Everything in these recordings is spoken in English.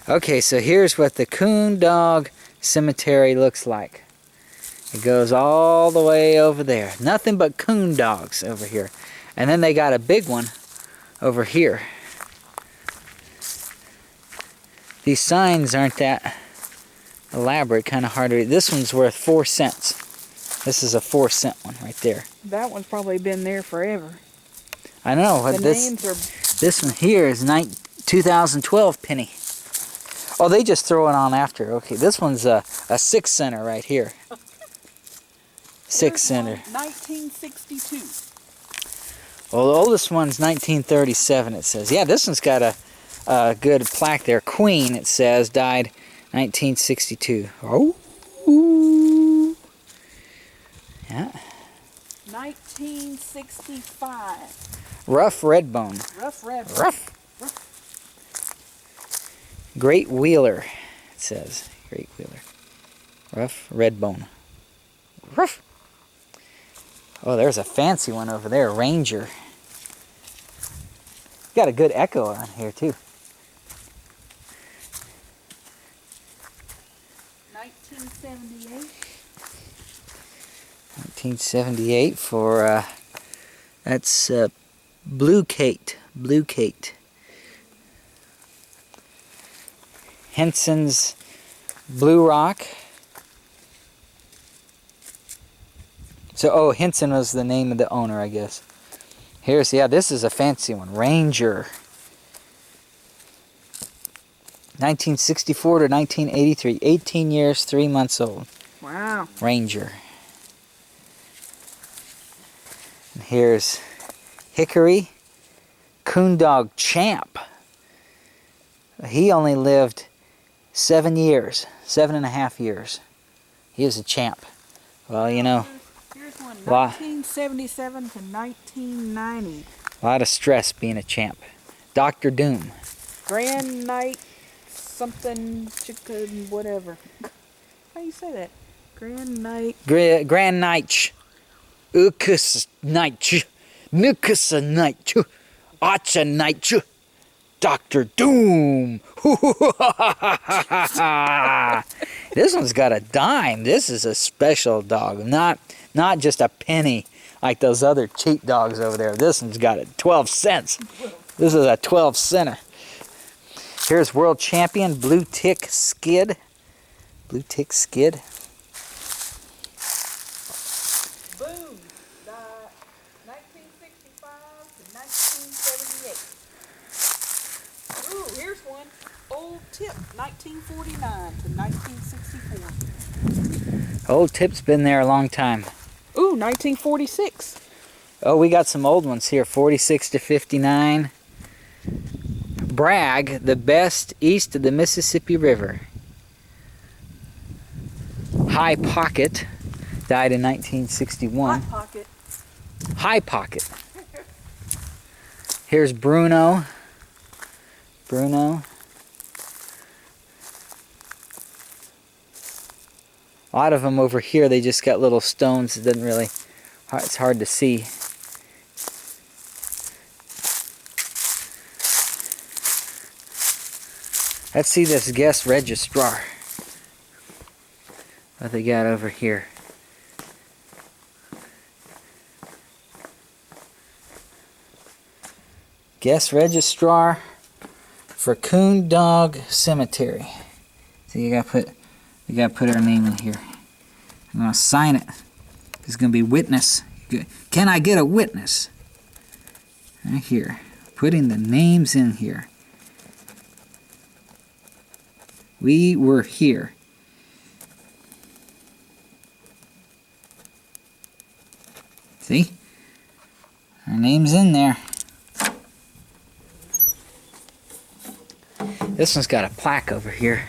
Okay, so here's what the Coon Dog Cemetery looks like. It goes all the way over there. Nothing but coon dogs over here. And then they got a big one over here. These signs aren't that elaborate, kind of hard to read. This one's worth 4 cents. This is a 4-cent one right there. That one's probably been there forever. I know. The names are... This one here is 2012 penny. Oh, they just throw it on after. Okay, this one's a 6-center right here. 6-center. 1962. Well, the oldest one's 1937, it says. Yeah, this one's got a good plaque there. Queen, it says, died 1962. Oh. Yeah. 1965. Rough Redbone. Rough Redbone. Rough. Great Wheeler, it says. Great Wheeler. Rough Redbone. Rough. Oh, there's a fancy one over there. Ranger. Got a good echo on here, too. 1978. 1978 for, that's Blue Kate. Blue Kate. Henson's Blue Rock. So, oh, Henson was the name of the owner, I guess. Here's, yeah, this is a fancy one. Ranger. 1964 to 1983. 18 years, 3 months old. Wow. Ranger. And here's Hickory. Coon Dog Champ. He only lived 7 years. 7.5 years. He was a champ. Well, you know. Here's one, 1977 to 1990. A lot of stress being a champ. Dr. Doom. Grand Night something chicken whatever. How do you say that? Grand Night. Grand Night. Ukus Night. Nukus Night. Acha Night. Dr. Doom. This one's got a dime. This is a special dog. Not just a penny like those other cheap dogs over there. This one's got 12 cents. This is a 12-center. Here's World Champion Blue Tick Skid. Blue Tick Skid. Boom. 1965 to 1978. Ooh, here's one. Old Tip, 1949 to 1964. Old Tip's been there a long time. Ooh, 1946. Oh, we got some old ones here. 46 to 59. Bragg, the best east of the Mississippi River. High Pocket, died in 1961. Hot Pocket. High Pocket. Here's Bruno. Bruno. A lot of them over here, they just got little stones. It doesn't really, it's hard to see. Let's see this guest registrar. What they got over here. Guest registrar for Coon Dog Cemetery. So you gotta put our name in here. I'm gonna sign it. There's gonna be witness. Can I get a witness? Right here. Putting the names in here. We were here. See? Our name's in there. This one's got a plaque over here.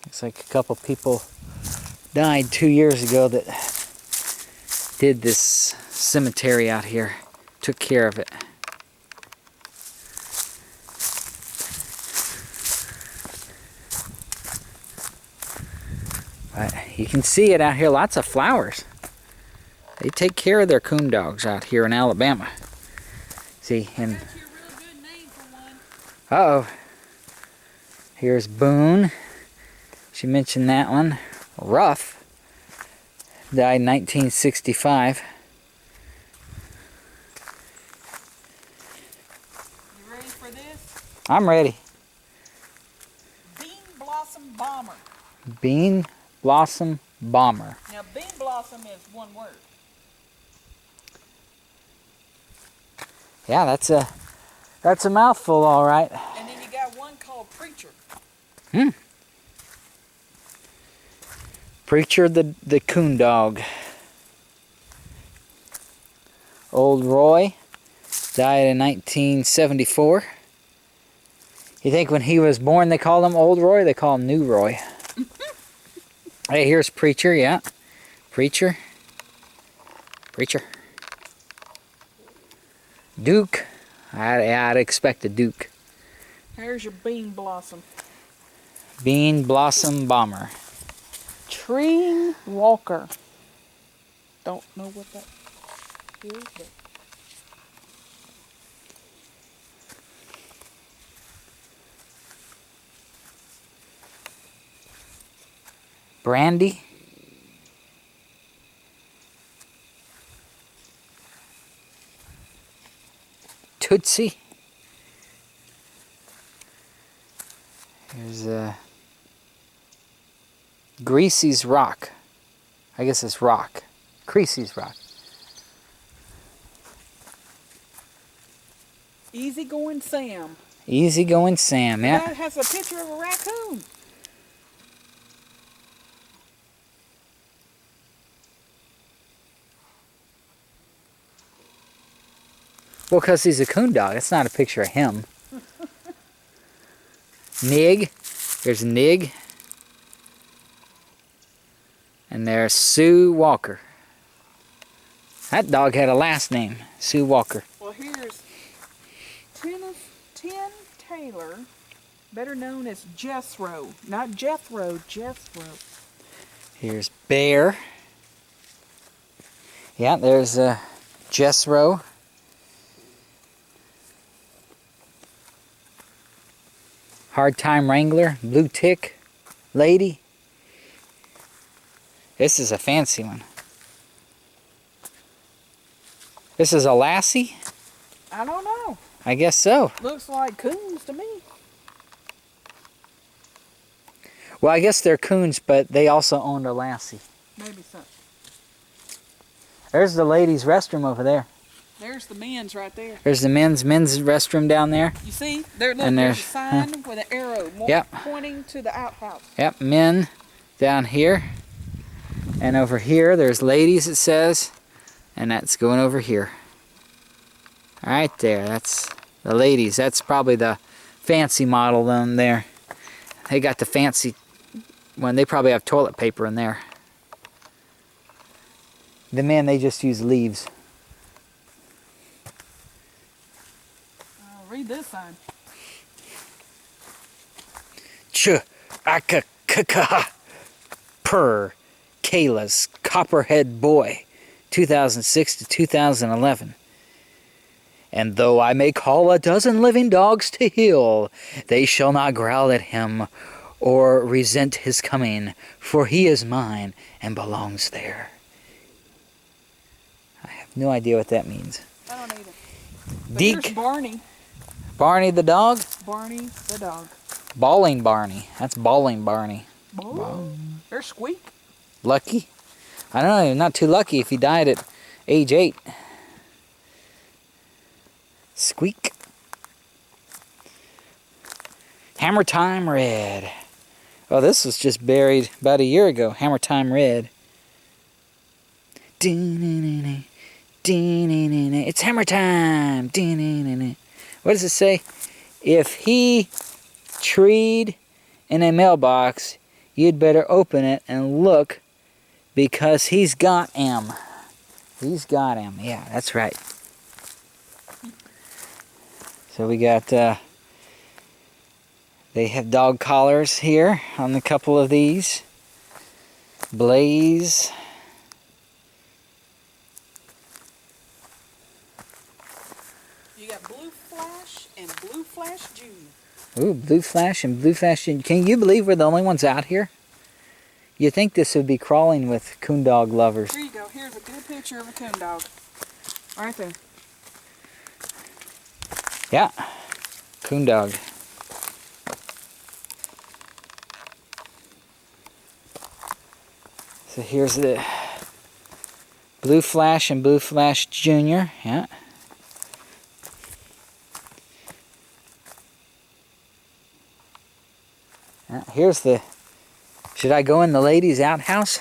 Looks like a couple people died 2 years ago that did this cemetery out here, took care of it. But you can see it out here, lots of flowers. They take care of their coon dogs out here in Alabama. See, and That's your real good name for one. uh-oh. Here's Boone. She mentioned that one. Ruff. Died in 1965. You ready for this? I'm ready. Bean Blossom Bomber. Bean Blossom Bomber. Now, bean blossom is one word. Yeah, that's a mouthful, all right. And then you got one called Preacher. Preacher the coon dog. Old Roy died in 1974. You think when he was born they called him Old Roy? They call him New Roy. Hey, here's Preacher, yeah. Preacher. Preacher. Duke. I'd expect a Duke. Here's your Bean Blossom. Bean Blossom Bomber. Tree Walker. Don't know what that is, but Brandy. Tootsie. Here's Greasy's Rock. I guess it's Rock. Creasy's Rock. Easygoing Sam. Easygoing Sam, yeah. That has a picture of a raccoon. Well, because he's a coon dog. It's not a picture of him. Nig. There's Nig. And there's Sue Walker. That dog had a last name, Sue Walker. Well, here's Tin Taylor, better known as Jethro. Not Jethro, Jethro. Here's Bear. Yeah, there's Jethro. Hard Time Wrangler, Blue Tick, Lady. This is a fancy one. This is a Lassie? I don't know. I guess so. Looks like coons to me. Well, I guess they're coons, but they also owned a Lassie. Maybe so. There's the ladies' restroom over there. There's the men's right there. There's the men's restroom down there. You see? There, look, And there's a there's- sign with an arrow Yep. pointing to the outhouse. Yep, men down here. And over here, there's ladies, it says. And that's going over here. Right there, that's the ladies. That's probably the fancy model down there. They got the fancy one. They probably have toilet paper in there. The men, they just use leaves. Read this sign. Ch-aka-ka-ka per Kayla's Copperhead Boy, 2006 to 2011. And though I may call a dozen living dogs to heel, they shall not growl at him or resent his coming, for he is mine and belongs there. I have no idea what that means. I don't either. But Deke. here's Barney. Barney the dog? Barney the dog. Bawling Barney. That's Bawling Barney. There's Squeak. Lucky? I don't know, not too lucky if he died at age 8. Squeak. Hammer Time Red. Oh, this was just buried about a year ago. Hammer Time Red. It's hammer time. What does it say? If he treed in a mailbox, you'd better open it and look, because he's got him. He's got him. Yeah, that's right. So we got, they have dog collars here on a couple of these. Blaze. You got Blue Flash and Blue Flash Junior. Ooh, Blue Flash and Blue Flash. Can you believe we're the only ones out here? You think this would be crawling with coon dog lovers. Here you go. Here's a good picture of a coon dog. Right there. Yeah, coon dog. So here's the Blue Flash and Blue Flash Junior. Yeah. Here's the, should I go in the ladies' outhouse?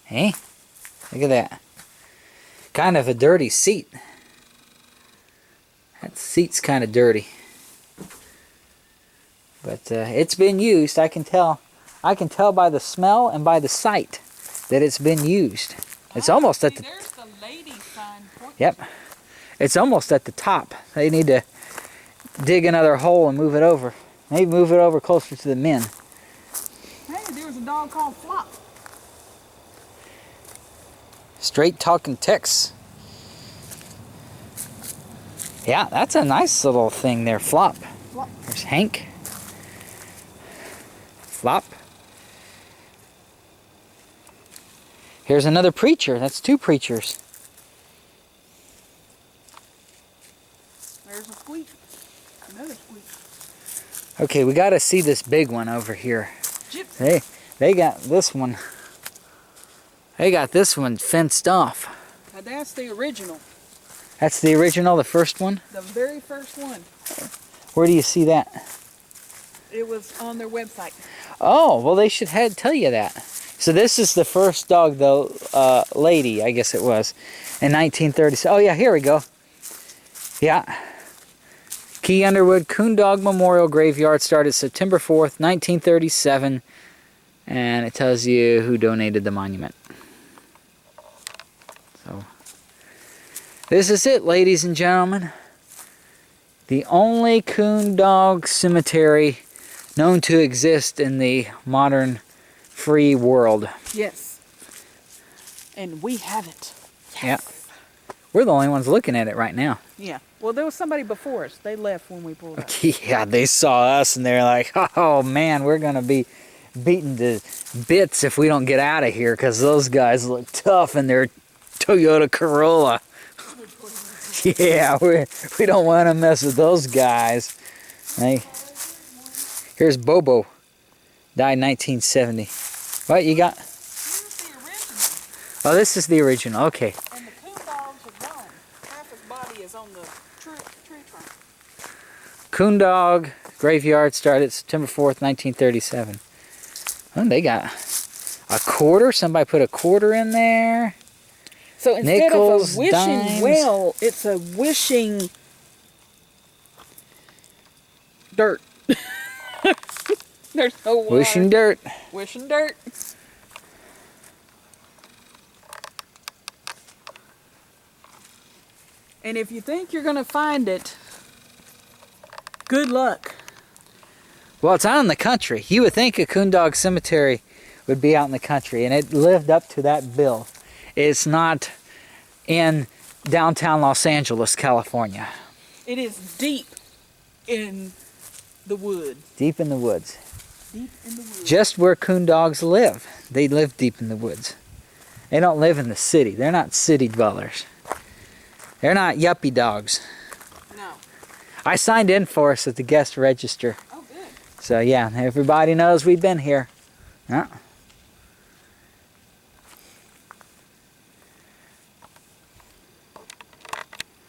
Hey, look at that. Kind of a dirty seat. That seat's kind of dirty. But it's been used, I can tell. I can tell by the smell and by the sight that it's been used. It's almost at the... There's the lady sign. Yep. It's almost at the top. They need to dig another hole and move it over. Maybe move it over closer to the men. Hey, there was a dog called Flop. Straight talking Tex. Yeah, that's a nice little thing there, Flop. Flop. There's Hank. Flop. Here's another preacher. That's two preachers. There's a squeak. Another squeak. Okay, we got to see this big one over here. Gypsy. They got this one. They got this one fenced off. Now that's the original. That's the original, the first one? The very first one. Where do you see that? It was on their website. Oh, well they should tell you that. So this is the first dog, the lady, I guess it was, in 1930. Oh yeah, here we go. Yeah. Key Underwood Coon Dog Memorial Graveyard started September 4th, 1937. And it tells you who donated the monument. So, this is it, ladies and gentlemen. The only Coon Dog Cemetery known to exist in the modern free world. Yes. And we have it. Yes. Yeah. We're the only ones looking at it right now. Yeah. Well, there was somebody before us. They left when we pulled up. Yeah, they saw us and they're like, oh man, we're going to be beaten to bits if we don't get out of here because those guys look tough in their Toyota Corolla. Yeah, we don't want to mess with those guys. Hey, here's Bobo. Died 1970. What you got? Here's the original. Oh, this is the original. Okay. And the coon dogs are gone. Half his body is on the tree trunk. Coon Dog Graveyard started September 4th, 1937. Oh, they got a quarter. Somebody put a quarter in there. So instead Nickels, of a wishing dimes. well, it's a wishing dirt. There's no water. Wishing dirt. Wishing dirt. And if you think you're going to find it, good luck. Well, it's out in the country. You would think a Coon Dog Cemetery would be out in the country, and it lived up to that bill. It's not in downtown Los Angeles, California. It is deep in the woods. Deep in the woods. Deep in the woods. Just where coon dogs live. They live deep in the woods. They don't live in the city. They're not city dwellers. They're not yuppie dogs. No. I signed in for us at the guest register. Oh, good. So yeah, everybody knows we've been here. Yeah.